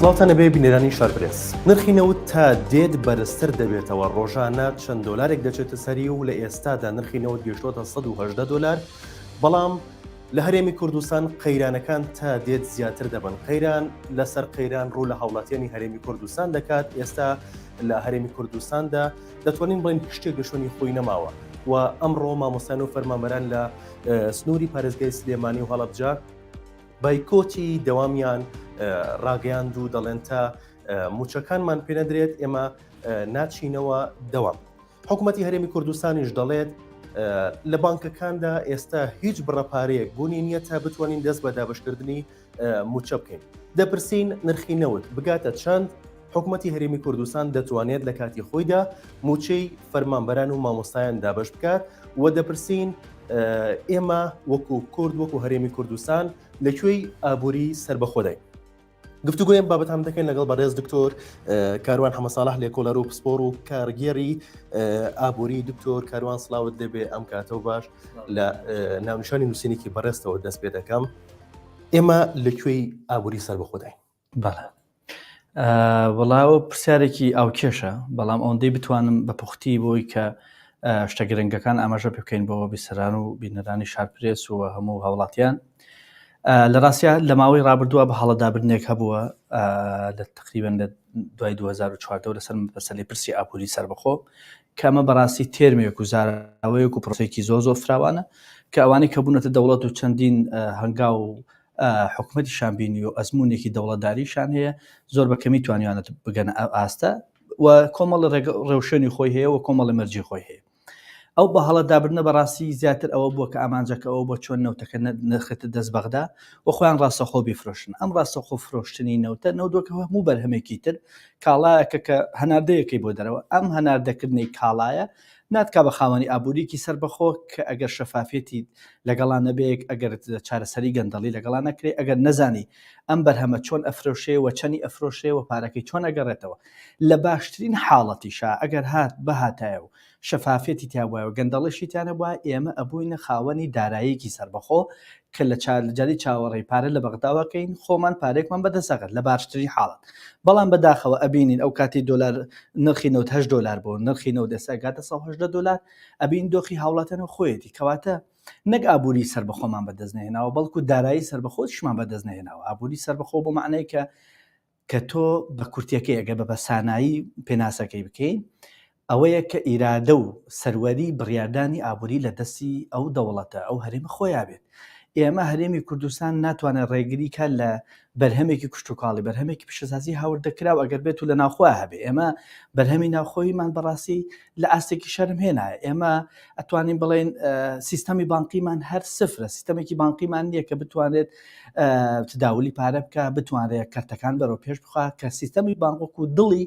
سڵاتە نەبێ بینەرانی شارپرس نرخی نەوت تا دێت بەرزتر دەبێتەوە ڕۆژانە چەند دۆلارێک دەچێتە سەری و لە ئێستادا نرخی نەوت گەشتۆتە 118 دلار بەڵام لە هەرێمی کوردستان قەیرانەکان تا دێت زیاتر دەبن قەیران لەسەر قەیران ڕوو لە هاوڵاتیانی هەرێمی کوردستان دەکات ئێستا لە هەرێمی کوردستاندا دەتوانین بڵین شتێک گەشتنی خۆی نەماوە و ئەمڕۆ مامۆستان و فەرمانبەران لە سنووری پارێزگای سلێمانی و هەڵەبجە بایکۆتی دەوامیان ڕاگەیاند و دەڵێن تا موچەکانمان پێ نەدرێت ئێمە ناچینەوە دەوام. حکوومەتی هەرێمی کوردستانیش دەڵێت لە بانکەکاندا ئێستا هیچ بڕەپارەیەک بوونی نییە تا بتوانین دەست بە دابشکردنی موچە بکەین. دەپرسین نرخی نەوت بگاتە چەند حکوومەتی هەرێمی کوردستان دەتوانێت لە کاتی خۆیدا موچەی فەرمانبەران و مامۆستایان دابش بکات و دەپرسین ئێمە وەکو کورد وەکو هەرێمی کوردستان لەکوێی ئابووری سربەخۆدای. گفتوگویم بابەت هەم دەکەین لەگەڵ بەڕێز دکتۆر کاروان حەمەساڵح لێکۆلەر و پسپۆر و کارگێری ئابووری. دکتۆر کاروان سڵاوت دەبێ ئەم کاتەوە باش لە ناونیشانی نووسینێکی بەڕێستەوە دەست پێ دەکەم. ئێمە لەکوێی ئابووری سربەخۆدای؟ بەڵێ وەڵاوە پرسیارێکی ئاوکێشە، بەڵام ئەوەندەی بتوانم بە پوختی بۆی کە شتە گرنگەکان ئاماژە پێ بکەین بۆەوە بیسەران و بینەرانی شارپرێس و هەموو هاوڵاتیان. لە ڕاستیە لە ماوەی ڕابردووە بە هەڵەدابردنێک هەبووە لە تقریباً لە دوای 2014 لەسەر مەسەلەی پرسی ئابووری سربەخۆ کە ئەمە بەڕاستی تێرمێک و زاراوەیەک و پرۆسێکی زۆر فراوانە کە ئەوانەی کە بوونەتە دەوڵەت و چەندین هەنگاو و حکوومەتی شانبینی و ئەزمونێکی دەوڵەتداریشان هەیە زۆر بەکەمی توانیانێت بگەنە ئاستە و کۆمەڵ ڕێوشێنی خۆی هەیە و کۆمەڵی مەرجی خۆی هەیە. ئەو بە هەڵەدابردنە بەڕاستی زیاتر ئەوە بووە کە ئامانجەکەەوە بۆ چۆن نەوتەکە نرخێتە دەست بەغدا و خۆیان ڕاستەخۆ بیفرۆشن. ئەم ڕاستەخۆ فرۆشتنی نەوتەکەەوە هەموو بەرهەمێکی تر کاڵایەکە کە هەناردەیەکی بۆ دەرەوە ئەم هەناردەکردنی کاڵایە ناتکا بە خاوەنی ئابووریکی سربەخۆ کە ئەگەر شەفافێتی لەگەڵان نەبێت ئەگەر چارەسەری گەندەڵی لەگەڵان نەکرێت ئەگەر نەزانی ئەم بەرهەمە چۆن ئەفرۆشێ و چەنی ئەفرۆشێ و پارەکەی چۆن ئەگەڕێتەوە لە باشترین حاڵەتیشا ئەگەر هات بەهاتایە و شەفافێتی تیاوایە و گەندەڵیشی تیانە وایە ئێمە ئەبووینە خاوەنی داراییەکی سربەخۆ کە لە جاری چاوەڕێی پارە لە بەغداوەکەین خۆمان پارێکمان بەدەسەکەت لە باشترین حاڵەت. بەڵام بەداخەوە ئەبینین ئەو کاتی دلار نرخی 98 دلار بۆ نرخی 9 180 دلار ئەبین دۆخی هاوڵاتەنە خۆیەتی کەواتە نەک ئابووری سربەخۆمان بەدەستنێناوە بەڵکو دارایی سربەخۆشمان بەدەستنێناوە. ئابووری سربەخۆ بۆ معنەیە کە تۆ بە کورتیەکەی ئەگە بە بەسانایی پێناسەکەی بکەین ئەوەیە کە ئیرادە و سەروەری بڕیاردانی ئابووری لە دەستی ئەو دەوڵەتە ئەو هەرێمە خۆیان بێت. ئێمە هەرێمی کوردستان ناتوانێت ڕێگری کە لە بەرهەمێکی کوشتتوکاڵی بەرهەمێکی پیشەسازی هاوردەکرا و ئەگەر بێت و لە ناوخوا هەبێ ئێمە بەرهەمی ناوخۆیمان بەڕاستی لە ئاستێکی شەرم هێنایە. ئێمە ئەتوانین بڵێن سیستەمی بانقیمان هەر سفرە، سیستەمێکی بانقیمان نییە کە بتوانێت تداولی پارە بکە بتوانێت کەرتەکان بەرەو پێش بخوا کە سیستەمی بانق و دڵی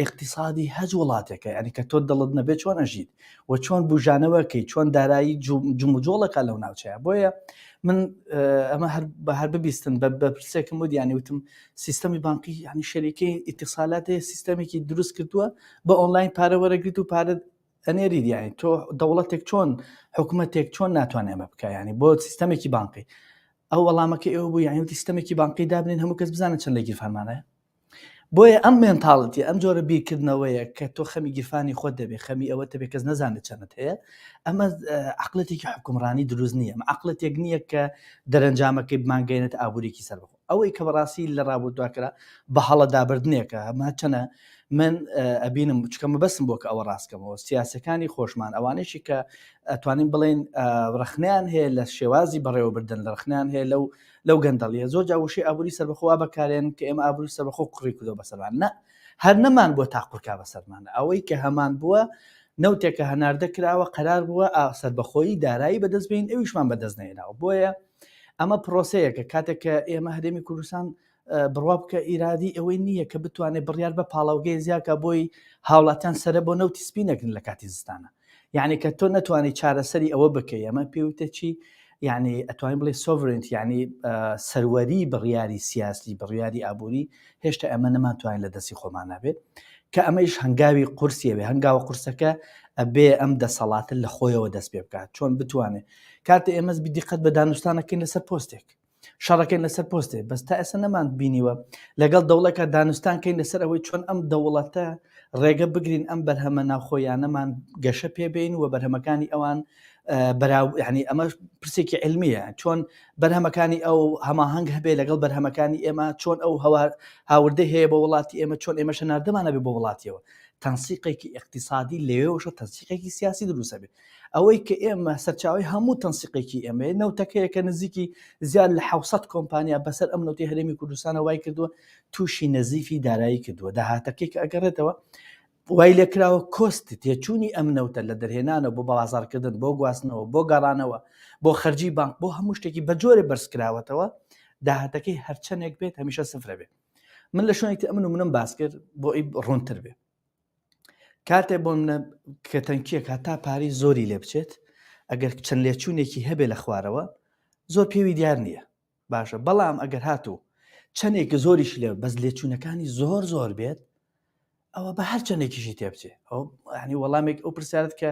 اقتصادی هەج وڵاتێکە ینی کە تۆ دڵت نەبێت چۆن ئەژیت و چۆن بژانەوەکەی چۆن دارایی جموجۆڵەکە لەو ناوچەیە. بۆیە من ئەمە هەر ببیستن بە پرسێکم و دیانی وتم سیستەمی بانقی ینی شەریکەی ئیتیسالاتێ سیستەمێکی دروست کردووە بە ئۆنلاین پارە وەرەگریت و پارە ئەنێری دیانی تۆ دەوڵەتێک چۆن حکوومەتێک چۆن ناتوانێت ئەمە بکە ینی بۆ سیستەمێکی بانقی. ئەو وەڵامەکە ئێوە بوو ینی سیستەمێکی بانقی دابنین هەموو کەس بزانێت چەند لە گیرفانمانەیە. بۆیە ئەم مێنتاڵەتی ئەم جۆرە بیرکردنەوەیە کە تۆ خەمی گیرفانی خۆت دەبێت خەمی ئەوە دەبێت کەس نەزانێت چەندت هەیە ئەمە عقلەتێکی حکومڕانی دروست نییە. عقلەتێک نییە کە دەرەنجامەکەی بمانگەێنێت ئابووریکی سەربەخۆ. ئەوەی کە بەڕاستی لە ڕابردوواکرا بە هەڵەدابردنێکە ئەمە چەنە من ئەبینم چکەمە بەسم بۆ کە ئەوە ڕاستکەمەوە سیاسەکانی خۆشمان ئەوانشی کە ئەتوانین بڵێن ڕخنیان هەیە لە شێوازی بەڕێوەبردن لە ڕخنیان هەیە لەو گەندەڵیە زۆر جاوشی ئابووری سەربەخۆوا بەکارێن کە ئێمە ئابووری سەربەخۆ کوڕی کردەوە بەسەرمان نە هەر نەمان بۆ تاقورکا بەسەرمانە ئەوەی کە هەمان بووە نەوتێکە هەناردە کراوە قەرار بووە سەربەخۆیی دارایی بەدەستبین ئەویشمان بەدەست نێناوە. بۆیە ئەمە پرۆسەیەکە کاتێک کە ئێمە هەرێمی کوردستان بڕوا بکە ئیرادی ئەوەی نییە کە بتوانێت بڕیار بە پاڵاوگەی زیاکە بۆی هاوڵاتیان سرە بۆ نەوتی سپی نەکردن لە کاتی زستانە. یعنی کە تۆ نەتوانێت چارەسەری ئەوە بکەی ئەمە پێوتە چی یعنی ئەتوانین بڵێ سۆڤرنت یعنی سەروەری بڕیاری سیاسی بڕیاری ئابووری هێشتا ئەمە نەماتوانین لە دەستی خۆمان نابێت کە ئەمەش هەنگاوی قورسیەوێ هەنگاوە قورسەکە ئەبێ ئەم دەسەڵاتە لە خۆیەوە دەست پێ بکات چۆن بتوانێت کاتە ئێمەز بدیقەت بە دانوستانەکەین لەسەر پۆستێک شەڕەکەین لەسەر پۆستێ بەس تا ئێستا نەمان بینیوە لەگەڵ دەوڵەکە دانوستانکەین لەسەر ئەوەی چۆن ئەم دەوڵەتە ڕێگە بگرین ئەم بەرهەمە ناوخۆیانەمان گەشە پێبین و بەرهەمەکانی ئەوان ینی ئەمە پرسێکی علمیە چۆن بەرهەمەکانی ئەو هەماهنگ هەبێ لەگەڵ بەرهەمەکانی ئێمە چۆن ئەو هاوردە هەیە بە وڵاتی ئێمە چۆن ئێمە شەناردەمانە بێ بۆ وڵاتیەوە تەنسیقێکی اقتصادی لێوەشە تەنسیقێکی سیاسی دروستە بێت ئەوەی کە ئێمە سەرچاوی هەموو تەنسیقێکی ئێمە نەوتەکەیە کە نزیکی زیاد لە 700 کۆمپانیا بەسەر ئەم نەوتی هەرێمی کوردستانە وای کردووە تووشی نەزیفی دارایی کردووە داهاتەکەی کە ئەگەڕێتەوە وای لێکراوە کۆستی تێچوونی ئەم نەوتە لە دەرهێنانەوە بۆ بازارکردن بۆ گواستنەوە بۆ گەڕانەوە بۆ خەرجی بانک بۆ هەموو شتێکی بە جۆرە بەرزکراوەتەوە داهاتەکەی هەرچەندێک بێت هەمیشە سفرە بێت من لە شوێنێکی ئەمن و منم باس کرد بۆ ئەی ڕوونتر بێ کاتێ بۆ منە کە تەنکیە کا تا پاری زۆری لێ بچێت ئەگەر چەند لێچوونێکی هەبێ لە خوارەوە زۆر پێوی دیار نییە باشە بەڵام ئەگەر هاتوو چەندێکی زۆریش لێ بەس لێچوونەکانی زۆر بێت ئەوە بە هەر چەندێکیشی تێبچێ ئەو ینی وەڵامێک ئەو پرسیارت کە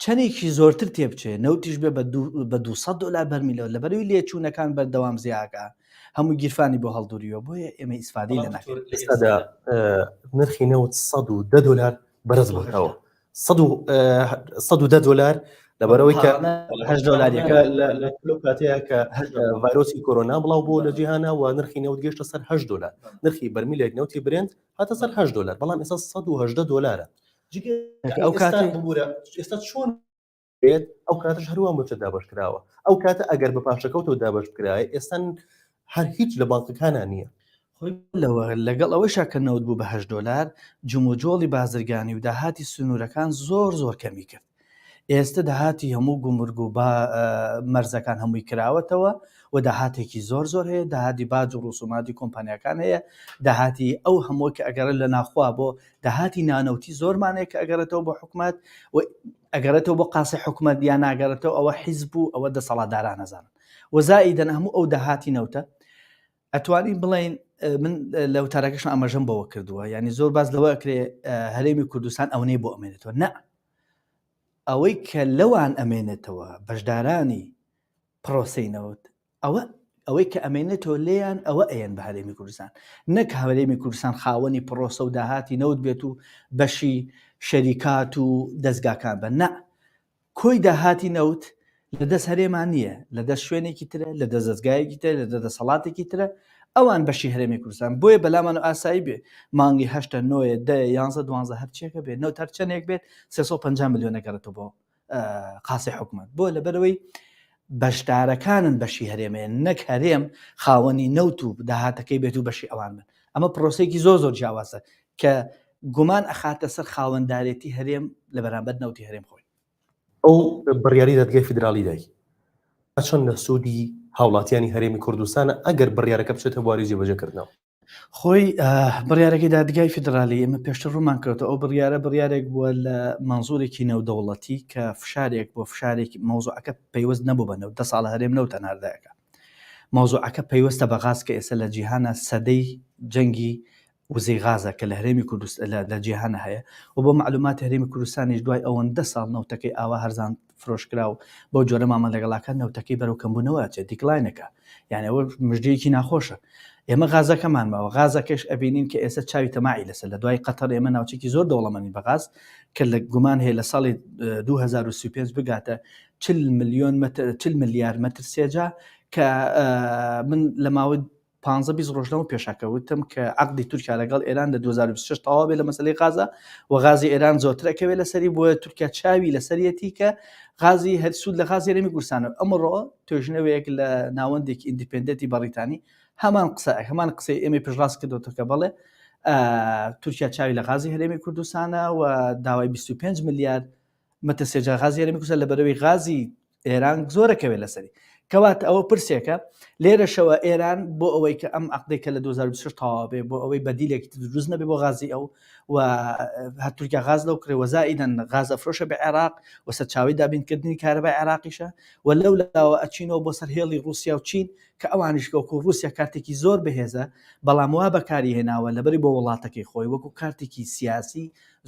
چەندێکی زۆرتر تێبچێ نەوتیش بێ بە $200 بەرمیلەوە لە بەروی لێچوونەکان بەردەوام زیاکە هەموو گیرفانی بۆ هەڵدوریەوە بۆیە ئێمە ئیسفادەی لە ناکەین نرخی نەوت $110 بەرز بکەوە $110 لەبەرەوەی کە $8 لە کاتەیە کە ڤایرۆسی کۆرۆنا بڵاو بۆ لە جیهانە و نرخی نەوت گەشتە سەر $8 نرخی بەرمیلێک نەوتی برنت هاتە سەر $8 بەڵام ئێستا $118 ئەو کاتە ئێستا چۆن بێت ئەو کاتش هەروە مچە دابش کراوە ئەو کاتە ئەگەر بە پاشەکەوتەوە دابش کرای ئێستا هەر هیچ لە بانکەکانە نییە لەوە لەگەڵ ئەوەی شاکەنەوت بوو بە $8 جموجۆڵی بازرگانی و داهاتی سنوورەکان زۆر کەمی کرد ئێستا داهاتی هەموو گومرگ و مەرزەکان هەمووی کراوەتەوە و داهاتێکی زۆر هەیە داهاتی باج و ڕوسوماتی کۆمپانیەکان هەیە داهاتی ئەو هەموو کە ئەگەرە لە ناخوا بۆ داهاتی نانەوتی زۆرمانەیە کە ئەگەرێتەوە بۆ حکومەت و ئەگەرێتەوە بۆ قاسی حکومەت یان ناگەرێتەوە ئەوە حیزب و ئەوە دەسەڵاتداران نەزانن وەزائیدەن هەموو ئەو داهاتی نەوتە ئەتوانین بڵین من لە وتارەکەشم ئەمەژەم بەوە کردووە ینی زۆر باز لەوە ئەکرێ هەرێمی کوردستان ئەوەی بۆ ئەمێنێتەوە نە ئەوەی کە لەوان ئەمێنێتەوە بەشدارانی پرۆسەی نەوت ئەوەی کە ئەمێنێتەوە لێیان ئەوە ئەیەن بە هەرێمی کوردستان نەک هەرێمی کوردستان خاوەنی پرۆسە و داهاتی نەوت بێت و بەشی شەریکات و دەستگاکان بە نە کۆی داهاتی نەوت لە دەست هەرێمان نییە لە دەست شوێنێکی ترە لە دەست دەستگایەکی ترە لە دەسەڵاتێکی ترە ئەوان بەشی هەرێمی کوردستان بۆیە بەلامان و ئاسایی بێ مانگی 8 9 10 11 12 هەرچێکە بێت نەوت هەرچەندێک بێت 350 ملیۆن نەگەڕێتەوە بۆ قاسی حکومەت بۆ لەبەرەوەی بەشدارەکانن بەشی هەرێمێن نەک هەرێم خاوەنی نەوت و داهاتەکەی بێت و بەشی ئەوان بن ئەمە پرۆسێکی زۆر جیاوازە کە گومان ئەخاتە سەر خاوەنددارێتی هەرێم لە بەرامبەر نەوتی هەرێم خۆی ئەو بڕیاری دادگای فیدرالی دای چۆن لە سوودی هاوڵاتیانی هەرێمی کوردستانە ئەگەر بڕیارەکە بچێتە بواری جێبەجێکردنەوە خۆی بڕیارەکەی دادگای فیدرالی ئێمە پێشتر ڕوومان کردەوە ئەو بڕیارێک بووە لە مەنزوورێکی نێودەوڵەتی کە فشارێک بۆ فشارێکی مۆزوعەکە پەیوەست نەبوو بە 10 ساڵ هەرێم نەوتە ناردایەکە مۆزوعەکە پەیوەستە بە غاز کە ئێستا لە جیهانە سەدەی جەنگی وزەی غازە کە لە هەرێمی کوردستان لە جیهانە هەیە و بۆ معلومات هەرێمی کوردستانیش دوای ئەوەندە ساڵ نەوتەکەی ئاوا هەرزان فرۆشکرا و بۆ جۆرە مامە لەگەڵاکان نەوتەکەی بەرەو کەمبوونەوە چێت دیکلاینەکە یعنی ئەوە مژدەیەکی ناخۆشە ئێمە غازەکەمان ماوە غازەکەش ئەبینین کە ئێستا چاوی تەماعی لەسەر لە دوای قەتەر ئێمە ناوچێکی زۆر دەوڵەمەندی بە غاز کە لە گومان هەیە لە ساڵی 2035 بگاتە 40 ملیار مەتر سێجا کە من لە ماوەی 15 ڕۆژنەوە پێشاکەوتم کە عقدی تورکیا لەگەڵ ئێران لە 2026 تەواو بێت لە مەسەلەی غازە و غازی ئێران زۆرترەکەوێت لەسەری بۆیە تورکیا چاوی لەسەرەتی کە غازی هەرسوود لە غازی هەرێمی کوردستانە ئەمڕۆ توێژنەوەیەک لە ناوەندێکی ئیندیپندنتی بەریتانی هەمان قسەی ئێمە پێشڕاست کردوتە کە بەڵێ تورکیا چاوی لە غازی هەرێمی کوردستانە و داوای 25 ملیار مەتر سێجا غازی هەرێمی کوردستان لە بەرەوەی غازی ئێران زۆرەکەوێت لەسەری کەواتە ئەوە پرسێکە لێرەشەوە ئێران بۆ ئەوەی کە ئەم عقدێکە لە 2026 تەواو بێ بۆ ئەوەی بەدیلێکی دروست نەبێ بۆ غازی ئەو و تورکیا غاز لەو کرێ وەزائیدەن غازە فرۆشە بە عێراق و سەرچاوی دابینکردنی کارەبای عێراقیشە و لەولاوە ئەچینەوە بۆ سەر هێڵی رووسیا و چین کە ئەوانیش کەوکو رووسیا کارتێکی زۆر بەهێزە بەڵام وا بەکاری هێناوە لەبەری بۆ وڵاتەکەی خۆی وەکو کارتێکی سیاسی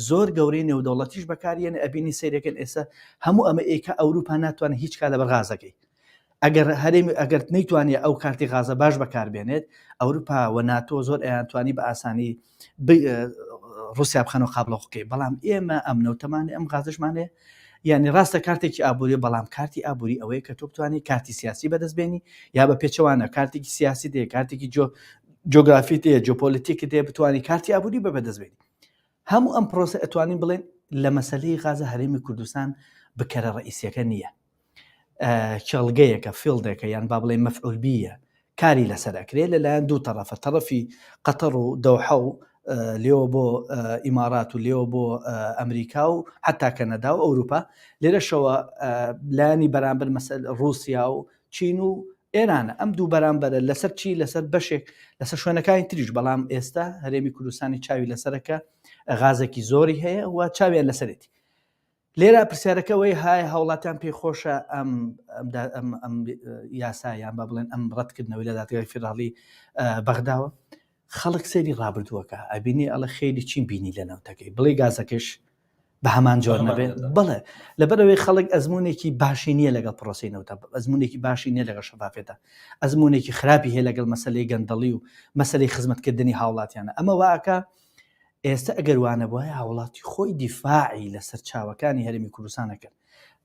زۆر گەورەی نێودەوڵەتیش بەکارێنە ئەبینی سەیرەکەن ئێستا هەموو ئەمە ئێکە ئەوروپا ناتوانێت هیچ کار لەبەر غازەکەی ئەگەر نەیتوانێت ئەو کارتی غازە باش بەکاربێنێت ئەوروپا و ناتۆ زۆر ئەیانتوانی بە ئاسانی رووسیا بخەنەوە قابلەخۆکەی بەڵام ئێمە ئەم نەوتەمانێ ئەم غازشمانێ یعنی ڕاستە کارتێکی ئابووری بەڵام کارتی ئابووری ئەوەیە کە تۆ بتوانانی کارتی سیاسی بەدەستبێنی یا بە پێچەوانە کارتێکی سیاسی دێ کارتێکی جۆگرافی دێ جۆپۆلیتیکی دێ بتوانانی کارتی ئابووری بە بەدەستبێنی هەموو ئەم پرۆسە ئەتوانین بڵێن لە مەسەلەی غازە هەرێمی کوردستان بکەرە ڕئیسیەکە نییە کێڵگەیەکە فیلدێکە یان با بڵێ مەفعول بیە کاری لەسەر ئەکرێت لەلایەن دوو تەرەفە تەرەفی قەتەر و دەوحە و لێوە بۆ ئیمارات و لێوە بۆ ئەمریکا و حتا کەنەدا و ئەوروپا لێرەشەوە لایانی بەرامبەر مەسەل رووسیا و چین و ئێرانە ئەم دوو بەرامبەرە لەسەر چی لەسەر بەشێک لەسەر شوێنەکانی تریش بەڵام ئێستا هەرێمی کوردستانی چاوی لەسەرەکە غازێکی زۆری هەیە و چاویان لەسەرێتی لێرە پرسیارەکەەوەی های هاوڵاتیان پێی خۆشە ئەم یاسایان با بڵێن ئەم ڕەتکردنەوەی لە دادگای فێدراڵی بەغداوە خەڵک سەیری ڕابردووەکە ئەبینی ئەڵە خێری چین بینی لە نەوتەکەی بڵێ گازەکەش بە هەمان جۆر نەبێت بڵێ لەبەرەوەی خەڵک ئەزمونێکی باشی نییە لەگەڵ پرۆسی نەوتە ئەزمونێکی باشی نییە لەگەڵ شەفافێتە ئەزمونێکی خراپی هەیە لەگەڵ مەسەلەی گەندەڵی و مەسەلەی خزمەتکردنی هاوڵاتیانە ئەمە واکە ئێستا ئەگەر وانە بۆیە هاوڵاتی خۆی دیفاعی لەسەر چاوەکانی هەرێمی کوردستانەکە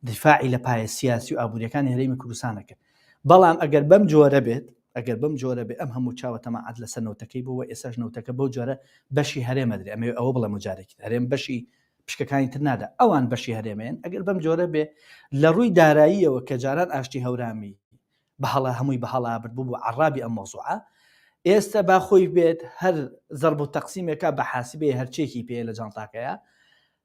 دیفاعی لە پایە سیاسی و ئابوووریەکانی هەرێمی کوردستانەکە بەڵام ئەگەر بەم جۆرە بێت ئەم هەموو چاوە تەماعەت لەسەر نەوتەکەی بووە ئێستاش نەوتەکە بەو جۆرە بەشی هەرێمە درێ ئەمە ئەوە بڵێ مجارێکی هەرێم بەشی پشکەکانی تر نادا ئەوان بەشی هەرێمێن ئەگەر بەم جۆرە بێ لە ڕووی داراییەوە کە جاران ئاشتی هەورامی بەهەڵا هەمووی بەهەڵا برد بوو عەرابی ئەم مەوزوعە ئێستا با خۆی بێت هەر زەرب و تەقسیمێکە بە حاسبێ هەرچێکی پێ لە جانتاکەیە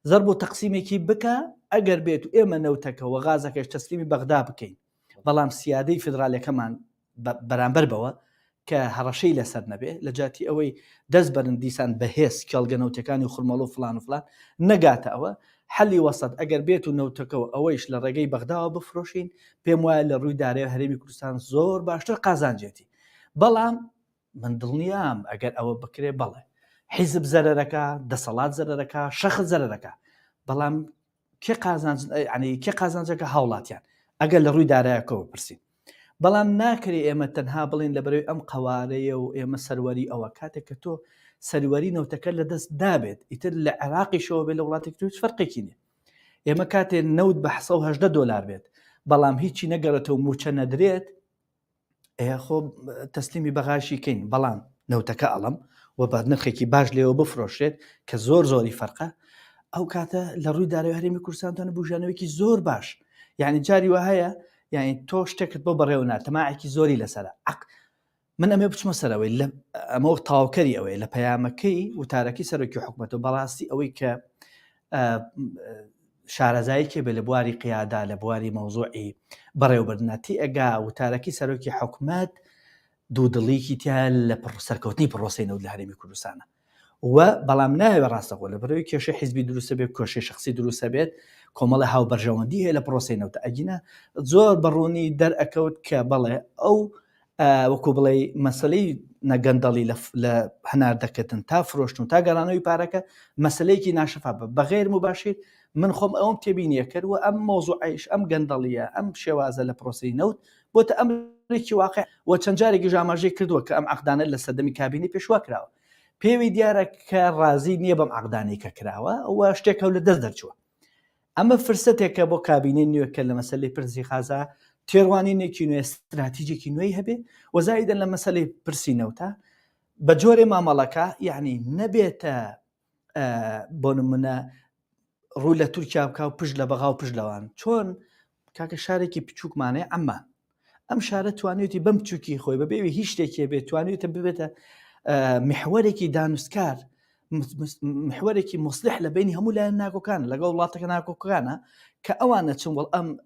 زەرب و تەقسیمێکی بکە ئەگەر بێت و ئێمە نەوتەکەەوە غازەکەش تەسلیمی بەغدا بکەین بەڵام سیادەی فدرالیەکەمان بەرامبەر بەوە کە هەڕەشەی لەسەر نەبێ لە جاتی ئەوەی دەست بەرن دیسان بەهێز کێڵگە نەوتەکانی و خورمەڵ و فلان نەگاتە ئەوە حەلی وەسەد ئەگەر بێت و نەوتەکەەوە ئەوەیش لە ڕێگەی بەغداوە بفرۆشین پێم وایە لە ڕووی دارەیە هەرێمی کوردستان زۆر باشتر قازانجێتی بەڵام من دڵنیام ئەگەر ئەوە بکرێ بەڵێ حیزب زەرەرەکە دەسەڵات زەرەرەکە شەخص زەرەرەکە بەڵام کێ قازانجەکە هاوڵاتیان ئەگەر لە ڕووی دارایەکەوە پرسین بەڵام ناکرێ ئێمە تەنها بڵین لەبەرەوەی ئەم قەوارەیە و ئێمە سەروەری ئەوە کاتێک کە تۆ سەروەری نەوتەکە لە دەست دابێت ئیتر لە عێراقیشەوە بێت لە وڵاتێکی هیچ فەرقێکی نییە ئێمە کاتێ نەوت بە $180 بێت بەڵام هیچی نەگەڕێتەوە موچە نەدرێت خۆ تەسلیمی بەغاشی کەین بەڵام نەوتەکە ئەڵم و بە نرخێکی باش لێەوە بفرۆشێت کە زۆری فەرقە ئەو کاتە لە ڕووی دارەوە هەرێمی کوردستانتانە بژانەوەیکی زۆر باش یعنی جاری وە هەیە یعنی تۆ شتێکت بۆ بەڕێوەنا تەماعێکی زۆری لەسرە من ئەمێ بچمە سەرەوەی ئەمە تاوکەری ئەوەی لە پەیامەکەی وتارەکی سەرۆکی حکومەت و بەڕاستی ئەوەی کە شارەزاییکێ بێ لە بواری قیادا لە بواری مەوزوعی بەڕێوەبردنەتی ئەگا وتارەکی سەرۆکی حکومەت دوودڵیکی تیا لە سەرکەوتنی پرۆسەی نەوت لە هەرێمی کوردستانە و بەڵام ناوێ ڕاستەخۆ لە بەرەوەی کێشەی حیزبی دروستە بێت کۆشەی شخصی دروستە بێت کۆمەڵی هاوبەرژەوەندی هەیە لە پرۆسەی نەوتە ئەگینە زۆر بەڕوونی دەرئەکەوت کە بەڵێ ئەو وەکو بڵێ مەسلەی نەگەندەڵی لە هەناردەکەتن تا فرۆشتن تا گەڕانەوەی پارەکە مەسلەیەکی ناشەفا بە غێر مباشر من خۆم ئەوم تێبینیە کردوە ئەم مۆزوعیش ئەم گەندەڵیە ئەم شێوازە لە پرۆسەی نەوت بۆتە ئەمرێکی واقع و چەند جارێکی ژاماژەی کردووە کە ئەم عەقدانە لە سەردەمی کابینی پێشوا کراوە پێوی دیارە کە ڕازی نییە بەم عەقدانەی کە کراوە ئەوە شتێک لە دەست دەرچووە ئەمە فرسەتێکە بۆ کابینەی نوێ کە لە مەسەلەی پرسی خازا تێڕوانینێکی نوێ استراتیجێکی نوێی هەبێ وەزایدەن لە مەسەلەی پرسی نەوتە بە جۆرێ مامەڵەکە یعنی نەبێتە بۆ نمونە ڕوو لە تورکیا بکە و پشت لە بەغا و پشت لەوان چۆن کاکە شارێکی بچووکمانێ ئەمما ئەم شارە توانێتی بەم بچووکی خۆی بەبێوی هیچ شتێکی بێت توانێتە ببێتە محورێکی دانوستکار محورێکی مصلح لە بینی هەموو لایەن ناکۆکان لەگەڵ وڵاتەکە ناکۆکانە کە ئەوانە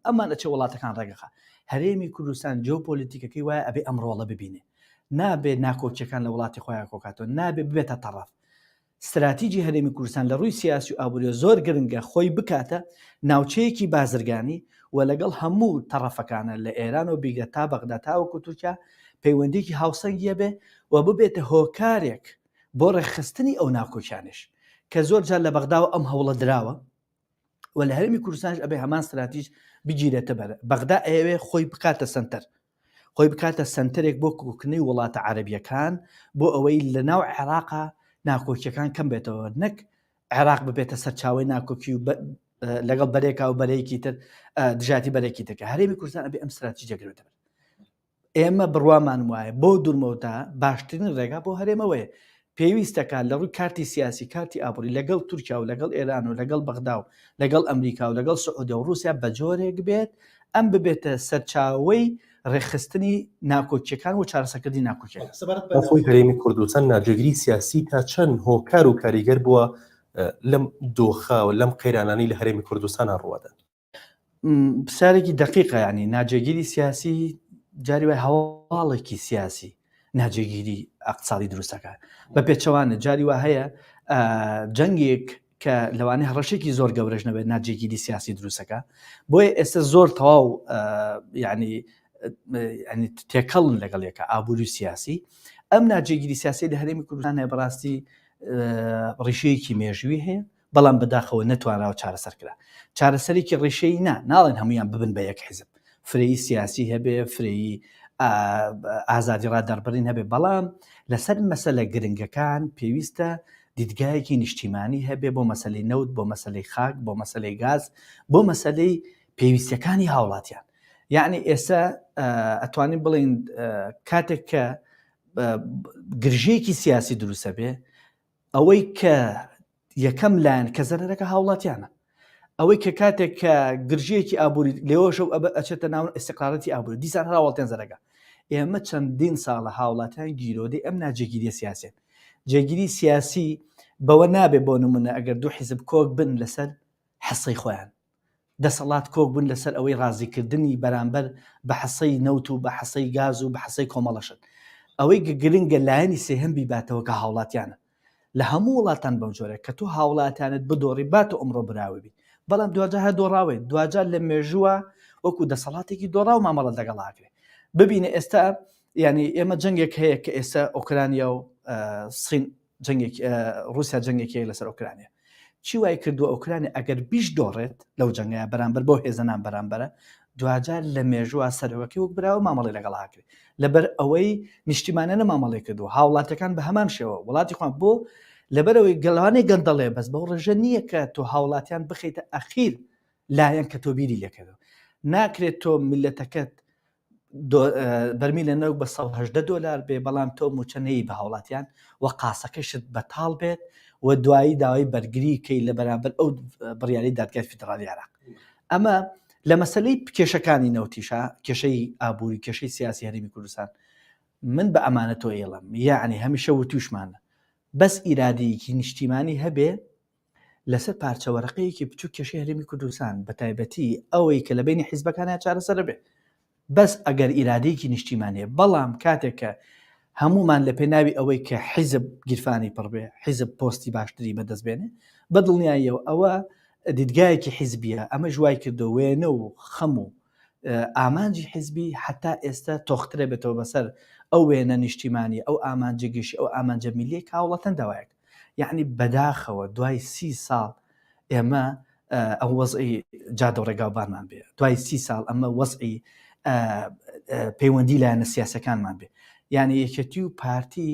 ئەمانە چه وڵاتەکان ڕێگەخە هەرێمی کوردستان جیۆپۆلیتیکەکەی وایە ئەبێ ئەم ڕۆڵە ببینێ نابێت ناکۆچەکان لە وڵاتی خۆیان کۆکاتەوە نابێت ببێتە تەڕەف استراتیجی هەرێمی کوردستان لە ڕووی سیاسی و ئابووری زۆر گرنگە خۆی بکاتە ناوچەیەکی بازرگانی و لەگەڵ هەموو تەڕەفەکانە لە ئێران و بیگە تا بەغدا تاوەکو تورکیا پەیوەندێکی هاوسەنگیە بێ و ببێتە هۆکارێک بۆ ڕێخستنی ئەو ناکۆچانش کە زۆر جار لە بەغداوە ئەم هەوڵە دراوە و لە هەرێمی کوردستانش ئەبێ هەمان استراتیژ بگیرێتە بەر بەغدا ئەوێ خۆی بکاتە سنتەر، خۆی بکاتە سنتەرێک بۆ کۆکردنەوەی وڵاتە عەرەبیەکان بۆ ئەوەی لە ناو عێراقا ناکۆکیەکان کەم بێتەوە، نەک عێراق ببێتە سەرچاوی ناکۆکی و لەگەڵ بەرێکا و بەرەیەکی تر دژاتی بەرێکی ترکە. هەرێمی کوردستان ئەبێ ئەم استراتیژیە گرێتە بەر. ئێمە بڕوامان وایە بۆ دوورمەوەدا باشترین ڕێگا بۆ هەرێمەوەیە. پێویستەکە لە ڕووی کارتی سیاسی، کارتی ئابووری لەگەڵ تورکیا و لەگەڵ ئێران و لەگەڵ بەغدا و لەگەڵ ئەمریکا و لەگەڵ سعودی و رووسیا بە جۆرێک بێت ئەم ببێتە سەرچاوەی ڕێخستنی ناکۆکیەکان و چارەسەرکردنی ناکۆکیەکان. خۆی هەرێمی کوردستان ناجێگری سیاسی تا چەند هۆکار و کاریگەر بووە لەم دۆخە و لەم قەیرانانی لە هەرێمی کوردستانە ڕوادەن. پرسیارێکی دقیقە، ینی ناجێگیری سیاسی جاری وای هەواڵێکی سیاسی ناجێگیری ئەقتصادی دروستەکە بە پێچەوانە جاری وا هەیە جەنگێک کە لەوانەیە هەڕەشێکی زۆر گەورەش نەبێت ناجێگیری سیاسی دروستەکە، بۆیە ئێستا زۆر تەواو ینی تێکەڵن لەگەڵ یەکە ئابووری سیاسی. ئەم ناجێگیری سیاسی لە هەرێمی کوردستان هەیە بەڕاستی ڕیشەیەکی مێژووی هەیە، بەڵام بەداخەوە نەتوانراوە چارەسەر کرا. چارەسەرێکی ڕێشەی ناڵێن هەمویان ببن بە یەک حیزب، فرەیی سیاسی هەبێ، فرەیی ئازادی ڕادەربڕین هەبێ، بەڵام لەسەر مەسەلە گرنگەکان پێویستە دیدگایەکی نیشتیمانی هەبێ بۆ مەسەلەی نەوت، بۆ مەسەلەی خاک، بۆ مەسەلەی گاز، بۆ مەسەلەی پێویستیەکانی هاوڵاتیان. یعنی ئێستا ئەتوانین بڵین کاتێک کە گرژەیەکی سیاسی دروستە بێ، ئەوەی کە یەکەم لایەن کە زەرەرەکە هاوڵاتیانە، ئەوەی کە کاتێک کە گرژەیەکی ئابووری لێوەشە و ئەچێتە ناو ئیستیقرارەتی ئابووری دیسان هاوڵاتیان زەرەکە. ئێمە چەندین ساڵە هاوڵاتیان گیرۆدەی ئەم ناجێگیری سیاسێن. جێگیری سیاسی بەوە نابێ بۆ نمونە ئەگەر دوو حیزب کۆک بن لەسەر حەسەی خۆیان، دەسەڵات کۆک بن لەسەر ئەوەی ڕازیکردنی بەرامبەر بە حەسەی نەوت و بە حەسەی گاز و بە حەسەی کۆمەڵەشن. ئەوەی گرنگە لایەنی سێهەم بیباتەوە کە هاوڵاتیانە لە هەموو وڵاتان بەم جۆرە کە تۆ هاوڵاتیانت بدۆڕی باتە ئەمڕۆ براوی بی، بەڵام دوجار هە دۆڕاوێت، دوجار لە مێژووە وەکو دەسەڵاتێکی دۆڕا و مامەڵە لەگەڵاکرێ. ببینە ئێستا ینی ئێمە جەنگێک هەیە کە ئێستا ئۆکرانیا و سین رووسیا جەنگێکی لەسەر ئۆکرانیا. چی وای کردووە ئۆکرانیا ئەگەر بیش دۆڕێت لەو جەنگەیە بەرامبەر بۆ هێزەنان بەرامبەرە، دوجار لە مێژووە سەرەوەکی وەک براوە مامەڵی لەگەڵاکرێ، لەبەر ئەوەی نیشتیمانە مامەڵی کردو هاوڵاتەکان بە هەمان شێوە وڵاتی خۆیان بۆ لەبەرەوەی گەڵوانەی گەندەڵێ بەس بەو ڕێژە نییە کە تۆ هاوڵاتیان بخیتە ئەخیر لایەن کە تۆ بیری لێکردەوە. ناکرێت تۆ میلەتەکەت بەرمیلە نەوک بە $180 بێ، بەڵام تۆ موچەنەی بە هاوڵاتیان و قاسەکەشت بەتاڵ بێت و دوایی داوای بەرگری کەی لە بەرامبەر ئەو بڕیاری دادگای فیدرالی عێراق. ئەمە لە مەسەلەی کێشەکانی نەوتیشە، کێشەی ئابووری، کێشەی سیاسی هەرێمی کوردستان، من بە ئەمانە تۆ ئێڵم یعنی هەمیشە وتوشمانە بەس ئیرادەیەکی نیشتیمانی هەبێ لەسەر پارچەوەرەقەیەکی بچوو کێشەی هەرێمی کوردستان، بە تایبەتی ئەوەی کە لە بینی حیزبەکانە چارەسەر بێ، بەس ئەگەر ئیرادەیەکی نیشتیمانەیە. بەڵام کاتێک کە هەمومان لە پێناوی ئەوەی کە حیزب گیرفانی پڕ بێ، حیزب پۆستی باشتری بەدەستبێنێ، بەدڵنیاییەوە ئەوە دیدگایەکی حیزبیە، ئەمە ژوای کردو وێنە و خەم و ئامانجی حیزبی حتا ئێستا تۆخترە بێتەوە بەسەر ئەو وێنە نیشتیمانی، ئەو ئامانجە گەشی، ئەو ئامانجە میلیە هاوڵاتەن داوایەک. یعنی بەداخەوە دوای 30 ساڵ ئێمە ئەو وەزعی جادە و ڕێگاوبارمان بێ، دوای 30 ساڵ ئەمە وەزعی پەیوەندی لایەنە سیاسەکانمان بێ، یعنی یەکێتی و پارتی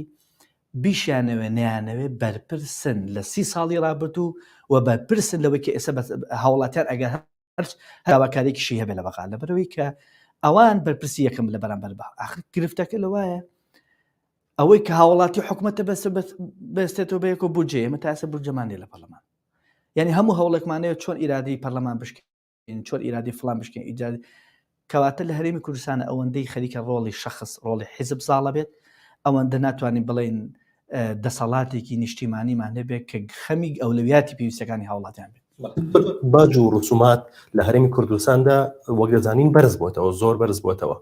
بیشیانەوێ نیانەوێ بەرپرسن لە 30 ساڵی ڕابردوو و بەرپرسن لەوەی کە ئێستا هاوڵاتیان ئەگەر هەواکارێکیشی هەبێ لە بەقا، لەبەرەوەی کە ئەوان بەرپرسی یەکەم لە بەرامبەر بە ئاخر گرفتەکە لەوایە ئەوەی کە هاوڵاتی حکوومەتە بەستێتەوە بە یەکۆ بودجێ، ئێمە تا ئێستا بودجەمانێ لە پەرلەمان، یعنی هەموو هەوڵێکمانەیە چۆن ئیرادەی پەرلەمان بشکێن، چۆن ئیرادەی فڵان بشکێن، ئیجادی کەواتە لە هەرێمی کوردستانە ئەوەندەی خەریکە ڕۆڵی شەخص، ڕۆڵی حیزب زاڵە بێت، ئەوەندە ناتوانین بڵێن دەسەڵاتێکی نیشتیمانیمان هەبێت کە خەمی ئەولویاتی پێویستەکانی هاوڵاتیان بێت. باج و ڕسومات لە هەرێمی کوردستاندا وەک دەزانین بەرز بووەتەوە، زۆر بەرز بووەتەوە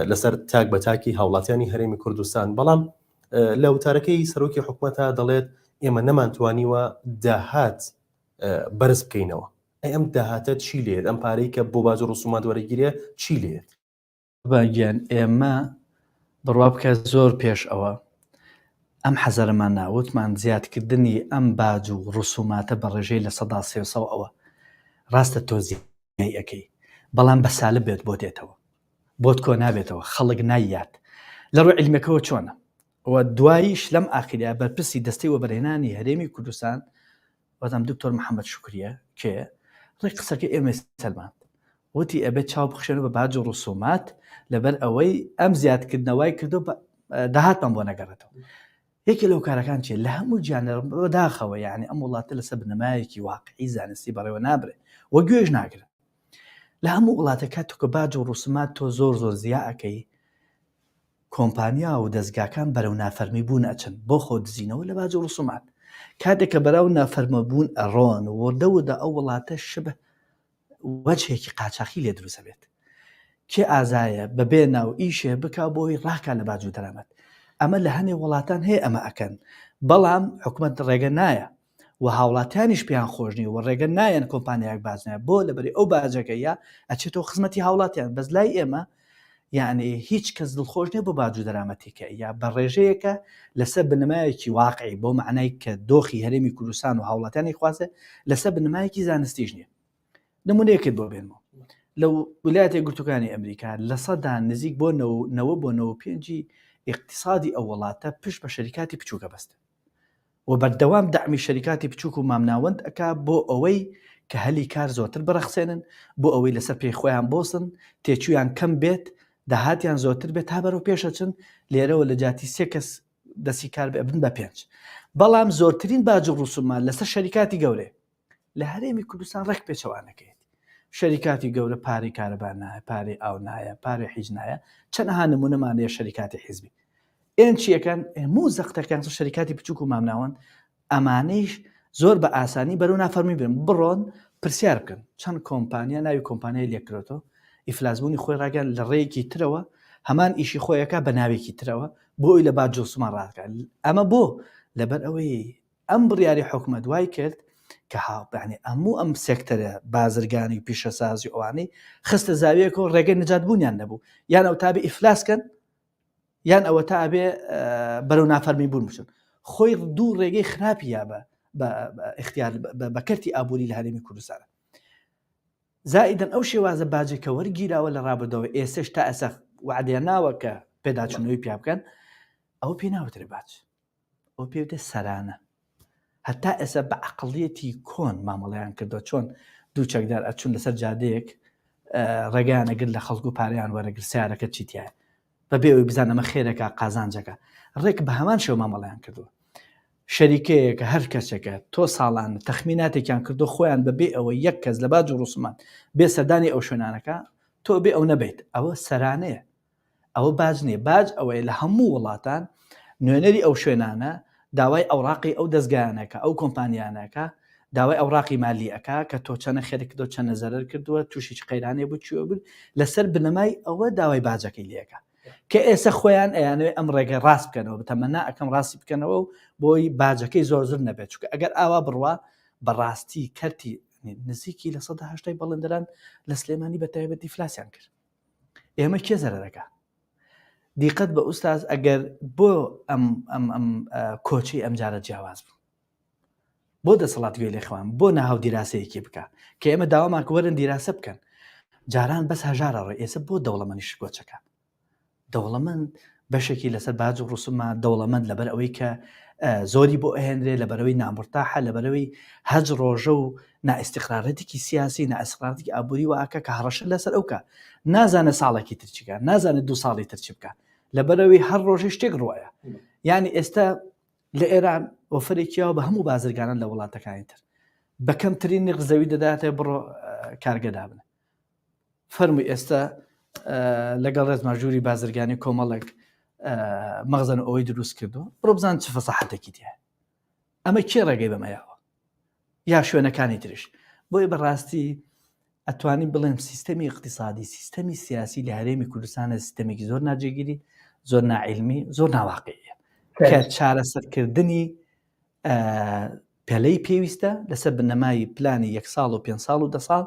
لەسەر تاک بە تاکی هاوڵاتیانی هەرێمی کوردستان، بەڵام لە وتارەکەی سەرۆکی حکوومەتە دەڵێت ئێمە نەمانتوانیوە داهات بەرز بکەینەوە. ئەم داهاتە چی لێت؟ ئەم پارەی کە بۆ باج و ڕسومات وەرەگیرێ چی لێت؟ باگیان ئێمە بڕوا بکە زۆر پێش ئەوە ئەم حەزەرمان ناوتمان زیادکردنی ئەم باج و ڕسوماتە بە ڕێژەی لە 300 ئەوە ڕاستە تۆزیای ئەەکەی بەڵام بە سالب بێت بۆ دێتەوە بۆت کۆ نابێتەوە خەڵک نایات لە ڕوو عیلمەکەەوە چۆنە و دواییش لەم ئاخریا بەرپرسی دەستەی وەبەرهێنانی هەرێمی کوردستان وەزام دکتۆر محەممەد شکریە کێ ڕێک قسەکە ئێمە سەلمان وتی ئەبێت چاو بخشێنە بە باج و ڕوسومات لەبەر ئەوەی ئەم زیادکردنەوەی کردو داهاتمان بۆ نەگەڕێتەوە یەکی لەو کارەکان چێ لە هەموو گیانە بەداخەوە یعنی ئەم وڵاتە لەسەر بنەمایەکی واقعی زانستی بەڕێوە نابرێ وە گوێژ ناگرن لە هەموو وڵاتەکە توکە باج و ڕوسمات تۆ زۆر زیاکەی کۆمپانیا و دەستگاکان بەرەو نافەرمی بوون ئەچن بۆ خۆ دزینەوە لە باج و ڕوسومات کاتێکە بەراو نافەرمە بوون ئەڕۆن وەردەوەدا ئەو وڵاتە شبە وەجهێکی قاچاقی لێ دروستە بێت کێ ئازایە بەبێ ناو ئیشێ بک بۆی ڕاکە لە باج و دەرامەت ئەمە لە هەنێ وڵاتان هەیە ئەمە ئەکەن بەڵام حکومەت ڕێگە نایە و هاوڵاتیانیش پیان خۆشنی و ڕێگە نایەن کۆمپانیاک بازنایە بۆ لەبەری ئەو باجەکەیە ئەچێتەوە خزمەتی هاوڵاتیان بەس لای ئێمە یعنی هیچ کەس دڵخۆش نیە بۆ باج و دەرامەتێکە یا بە ڕێژەیەکە لەسەر بنەمایەکی واقعی بۆ معنای کە دۆخی هەرێمی کوردستان و هاوڵاتیانی خوازە لەسەر بنەمایەکی زانستیش نییە نمونەیەکت بۆ بێنەوە لەو ویلایەتە یەکگرتووەکانی ئەمریکا لە سەدان نزیک بۆ 9.5 اقتصادی ئەو وڵاتە پشت بە شەریکاتی بچووکە بەستە و بەردەوام داعمی شەریکاتی بچووک و مامناوەند ئەکا بۆ ئەوەی کە هەلی کار زۆرتر بەرەخسێنن بۆ ئەوەی لەسەر پێی خۆیان بۆسن تێچویان کەم بێت داهاتیان زۆرتر بێت تا بەرەو پێشەچن لێرەوە لە جاتی 3 کەس دەستی کار بن بە 5 بەڵام زۆرترین باج و ڕوسومات لەسەر شەریکاتی گەورەیە لە هەرێمی کوردستان ڕێک پێچەوانەکەیت شەریکاتی گەورە پارەی کارەبان نایە پارەی ئاو نایە پارەی حیج نایە چەندەها نمونەمانەیە شەریکاتی حیزبی ئێن چیەکەن هەموو زەختەکان شەریکاتی بچووک و مامناوەند ئەمانەیش زۆر بە ئاسانی بەرەو نافەرمی بن بڕۆن پرسیار بکەن چەند کۆمپانیا ناوی کۆمپانیای لێکرێتەوە ئیفلاسبوونی خۆی ڕاگەن لە ڕێیەکی ترەوە هەمان ئیشی خۆیەکە بە ناوێکی ترەوە بۆی لە باج و ڕوسومات ڕاکەن ئەمە بۆ لەبەر ئەوەی ئەم بڕیاری حکومەت دوای کرد کە هاوبانی ئەموو ئەم سێکتەرە بازرگانی و پیشەسازی ئەوانەی خستە زاویەکەەوە ڕێگەی نەجات بوونیان نەبوو یان ئەو تابێ ئیفلاسکەن یان ئەوە تا ئەبێ بەرەو نافەرمی بوون بچن خۆی دوو ڕێگەی خراپی یا بە اختیار بەکەرتی ئابووری لە هەرێمی کوردستانە زائیدەن ئەو شێوازە باجێکە وەرگیراوە لە ڕابردەوە ئێسش تا ئەسە وعدێ ناوە کە پێداچوونەوەی پیا بکەن ئەو پێ ناوترێ باج ئەو پێوتێ سەرانە هەتا ئێستا بە عەقڵیەتی کۆن مامەڵەیان کردو چۆن دوو چەکدار ئەچون لەسەر جادەیەک ڕێگانەگر لە خەڵکو و پارەیان وەرەگر سیارەکە چیتیایە بەبێ ئەوی بزانە ئەمە خێرەکە قازانجەکە ڕێک بە هەمان شێوە مامەڵەیان کردووە شەریکەیەکە هەر کەسێکە تۆ ساڵان تەخمیناتێکیان کردو خۆیان بەبێ ئەوە یەک کەس لە باج و ڕوسومات بێ سەردانی ئەو شوێنانەکە تۆ بێ ئەو نەبیت ئەوە سەرانەیە ئەوە باج نییە باج ئەوەیە لە هەموو وڵاتان نوێنەری ئەو شوێنانە داوای ئەوراقی ئەو دەستگایانەکە ئەو کۆمپانیانەکە داوای ئەوراقی مالی ئەکا کە تۆ چەنە خێرکردۆ چەنە زەرەر کردووە تووشی قەیرانێ بوو چوە بوو لەسەر بنەمای ئەوە داوای باجەکەی لێەکە کە ئێستا خۆیان ئەیانوێ ئەم ڕێگە ڕاست بکەنەوە بتەمەنا ئەەکەم ڕاستی بکەنەوە و بۆی باجەکەی زۆرزر نەبێت چونکە ئەگەر ئاوا بڕوا بەڕاستی کەرتی نزیکی لە 180 بەڵندەران لە سلێمانی بەتایبەت دیفلاسیان کرد ئێمە کێ زەرەرەکە دیقەت بە ئوستاز ئەگەر بۆ ئەم کۆچی ئەم جارە جیاواز بوو بۆ دەسەڵات گوێ لێخوان بۆ ناهاو دیراسەیەکی بکە کە ئێمە داوامان وەرن دیراسە بکەن جاران بەس هەژارە ڕێ ئێستا بۆ دەوڵەمەندیش کۆچەکە دەوڵەمەند بەشێکی لەسەر باج و ڕوسومات دەوڵەمەند لەبەر ئەوەی کە زۆری بۆ ئەهێنرێ لەبەرەوەی نامرتاحە لەبەرەوەی هەج ڕۆژە و نائستیقرارەتێکی سیاسی نائستیقرارەتێکی ئابووری واکە کە هەڕەشە لەسەر ئەوکە نازانە ساڵێکی ترچیکە نازانێت 2 ساڵی ترچی بکە لەبەرەوەی هەر ڕۆژی شتێک ڕوایە یعنی ئێستا لە ئێران ئۆفرێکیەوە بە هەموو بازرگانان لە وڵاتەکانی تر بە کەمترین نرخ زەوی دەداتێ بڕۆ کارگەدا بنە فەرمووی ئێستا لەگەڵ ڕێزمەژووری بازرگانی کۆمەڵێک مەغزن ئەوەی دروست کردو بڕۆ بزان چ فەساحەتێکی دیە ئەمە کێ ڕێگەی بەمەیەوە یا شوێنەکانی ترش بۆی بەڕاستی ئەتوانین بڵێن سیستەمی اقتصادی سیستەمی سیاسی لە هەرێمی کوردستانە سیستەمێکی زۆر ناجێگیری زۆر ناعیلمی زۆر ناواقعیە کە چارەسەرکردنی پێلەی پێویستە لەسەر بنەمای پلانی 1 ساڵ و 5 ساڵ و 10 ساڵ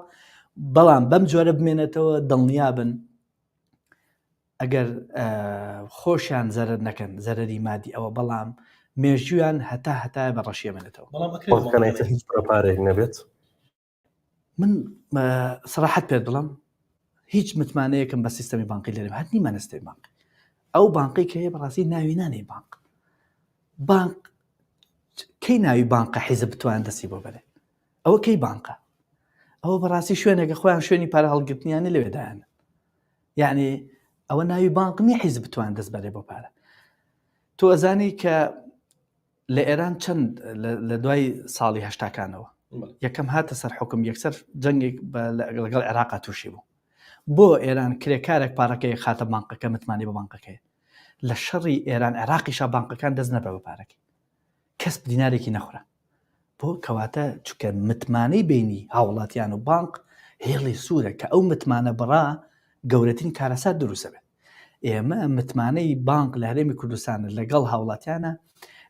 بەڵام بەم جۆرە بمێنێتەوە دڵنیابن ئەگەر خۆشیان زەرەر نەکەن زەرەری مادی ئەوە بەڵام مێژویان هەتا بە ڕەشیە منێتەوە هیچ پرەپارێک نەبێت من سەراحەت پێ دڵم هیچ متمانەیەکم بە سیستەمی بانقی لێرەم هەر نیمانە سیستەمی بانقی ئەو بانقی کە هەیە بەڕاستی ناوی نانێ بانق کەی ناوی بانقە حیزب بتوان دەستی بۆ بەرێ ئەوە کەی بانقە ئەوە بەڕاستی شوێنێکە خۆیان شوێنی پارە هەڵگرتنیانە لەوێدایانە یعنی ئەوە ناوی بانق نییە حیزب بتوان دەست بەرێ بۆ پارە تۆ ئەزانی کە لە ئێران چەند لە دوای ساڵی هەشتاکانەوە یەکەم هاتە سەر حکم یەکسەر جەنگێک لەگەڵ عێراقا تووشی بوو بۆ ئێران کرێکارێک پارەکەی خاتە بانقەکە متمانی بە بانقەکەی لە شەڕی ئێران عێراقیشا بانقەکان دەست نەبە بە پارەکەی کەس دینارێکی نەخورا بۆ کەواتە چونکە متمانەی بینی هاوڵاتیان و بانق هێڵی سوورە کە ئەو متمانە بڕا گەورەترین کارەسات دروستە بێت ئێمە متمانەی بانق لە هەرێمی کوردستانە لەگەڵ هاوڵاتیانە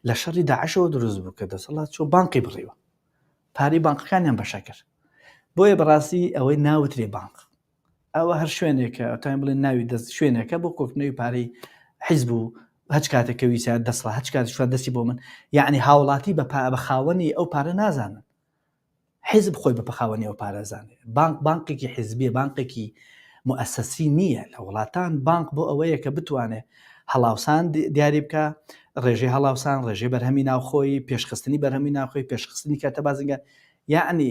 لە شەڕی داعشەوە دروست بوو کە دەسەڵات چۆ بانقی بڕیوە پارەی بانقەکانیان بەشە کرد بۆیە بەڕاستی ئەوەی ناوترێ بانق ئەوە هەر شوێنێکە ئەوتان بڵێن ناوی دەست شوێنێکە بۆ کۆکردنەوەی پارەی حیزب و هەچ کاتێکە ویسیان دەسڵە هەچ کاتیشوان دەستی بۆ من یعنی هاوڵاتی بە خاوەنی ئەو پارە نازانن حیزب خۆی بە خاوەنی ئەو پارە زانێ بانقێکی حیزبیە بانقێکی مؤسسی نییە لە وڵاتان بانق بۆ ئەوەیە کە بتوانێت هەڵاوسان دیاری بکە ڕێژەی هەڵاوسان ڕێژەی بەرهەمی ناوخۆی پێشخستنی بەرهەمی ناوخۆی پێشخستنی کاتە بازنگە یعنی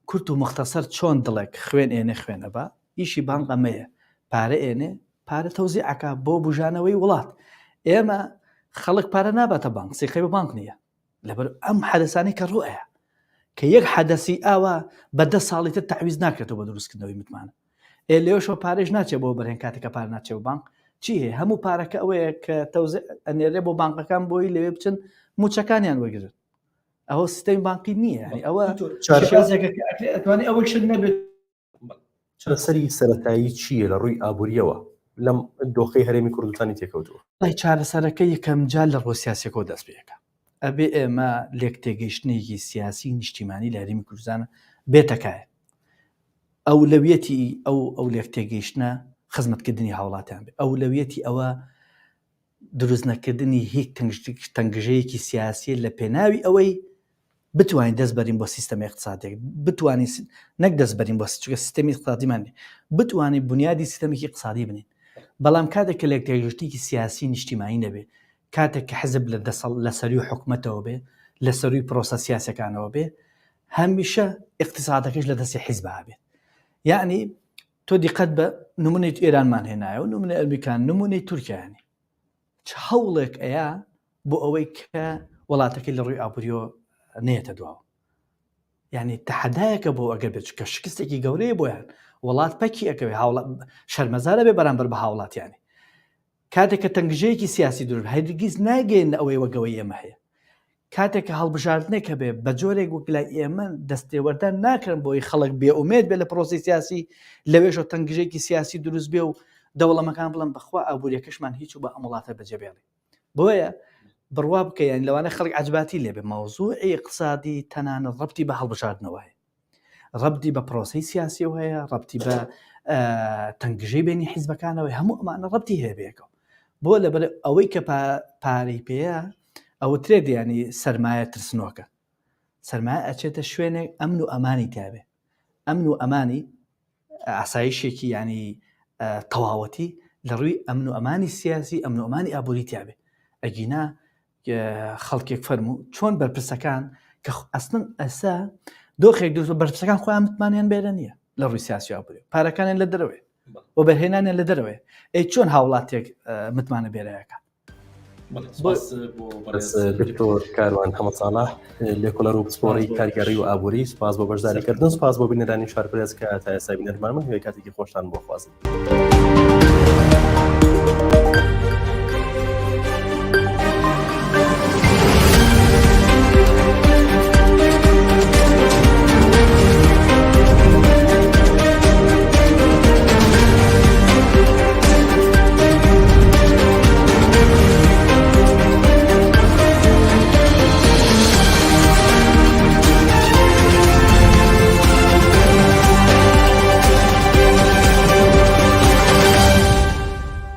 کورت و مختصر چۆن دڵێک خوێن ئێنێ خوێنە بە ئیشی بانق ئەمەیە پارە ئێنێ پارە تەوزیعەکە بۆ بژانەوەی وڵات ئێمە خەڵک پارە ناباتە بانک سیقی بە بانک نییە لەبەر ئەم حەدەسانی کە ڕوئەیە کە یەک حەدەسی ئاوا بە 10 ساڵی تر تەعویز ناکرێتەوە بە دروستکردنەوەی متمانە لێوەشەوە پارێژ ناچێت بۆ بەرهێن کاتێکە پارە ناچێت بانک چی هەیە هەموو پارەکە ئەوەیە کە تەوزیع ئەنێرێ بۆ بانقەکان بۆی لەوێ بچن موچەکانیان وەرگرن ئەوە سیستەمی بانقی نییە ئەوە ئەتوانێت ئەوە شت نەبێت چارەسەری سەرەتایی چییە لە ڕووی ئابوووریەوە لەم دۆخەی هەرێمی کوردستانی تێکەوتووە لای چارەسەرەکە یەکەم جار لە ڕۆ سیاسیەکەەوە دەست پێەکە ئەبێ ئێمە لێک تێگەیشتنێکی سیاسی نیشتیمانی لە هەرێمی کوردستانە بێتەکایە ئەولەویەتی ئەو لێک تێگەیشتنە خزمەتکردنی هاوڵاتیان بێ ئەولەویەتی ئەوە دروست نەکردنی هیچ تەنگژەیەکی سیاسی لە پێناوی ئەوەی بتوانین دەست بەرین بۆ سیستەمی اقتصادێک بتوانین نەک دەست بەرین بۆ سیستەمی اقتصادیمان بتوانین بنیادی سیستەمێکی اقتصادی بنین بەڵام کاتێک کە لێک تێگەیشتنێکی سیاسی نیشتیمانی نەبێ کاتێک کە حزب لە سەروی حکومەتەوە بێ لە سەروی پرۆسە سیاسەکانەوە بێ هەمیشە اقتصادەکەش لە دەستی حیزبە بێت یعنی تۆ دیقەت بە نمونەی ئێرانمان هێنایە و نمونە ئەمریکان نمونەی تورکیانی چ هەوڵێک ئەیە بۆ ئەوەی کە وڵاتەکەی لە ڕووی ئابووریەوە نێتە دواوە یعنی تەحەدایەکە بۆ ئەگەر بێت کە شکستێکی گەورەیە بۆیان وڵات پەکی ئەەکەوێ شەرمەزارە بێ بەرامبەر بە هاوڵاتیانی کاتێک کە تەنگژەیەکی سیاسی دوور هەرگیز ناگەین ئەوەی وەگەوەی ئێمە هەیە کاتێک کە هەڵبژاردنێکە بێ بە جۆرێک وەک لای ئێمە دەستێوەردە ناکردن بۆی خەڵک بێئومێد بێ لە پرۆسی سیاسی لەوێژە تەنگژەیەکی سیاسی دروست بێ و دەوڵەمەکان بڵم بەخوا ئابوووریەکەشمان هیچ و بە ئەم وڵاتە بەجێبێڵێ بۆیە بڕوا بکەیان لەوانە خەڵک عەجباتی لێبێ مەوزوعی اقتصادی تەنانەت ڕەبتی بە هەڵبژاردنەوە هەیە ڕەبتی بە پرۆسەی سیاسیەوە هەیە ڕەبتی بە تەنگژەی بینی حیزبەکانەوەی هەموو ئەمانە ڕەبتی هەیە بێکەوە بۆ لەبەر ئەوەی کە پارەی پێەیە ئەوە ترێت ینی سەرمایە ترسنۆکە سەرمایە ئەچێتە شوێنێک ئەمن و ئەمانی تابێ ئەمن و ئەمانی ئاسایشێکی ینی تەواوەتی لە ڕووی ئەمن و ئەمانی سیاسی ئەمن و ئەمانی ئابووری تابێ ئەگینا خەڵکێک فەرموو چۆن بەرپرسەکان کە ئەسڵن ئەسا دۆخێک دروست بەرپرسەکان خۆیان متمانیان بێرە نییە لە ڕووی سیاسی ئابووری پارەکانیان لە دەرەوەی و بەرهێنانیان لە دەرەوەی ئەی چۆن هاوڵاتێک متمانە بێرەیەەکە دکتۆر کاروان حەمەد ساڵح لێکۆڵەر و پسپۆڕی کارگەڕی و ئابووری سپاس بۆ بەشداریکردن سپاس بۆ بینەرانی شارپرێز کە تا ئێستا بینەرمانمە هەیە کاتێکی خۆشتان بۆ خوازم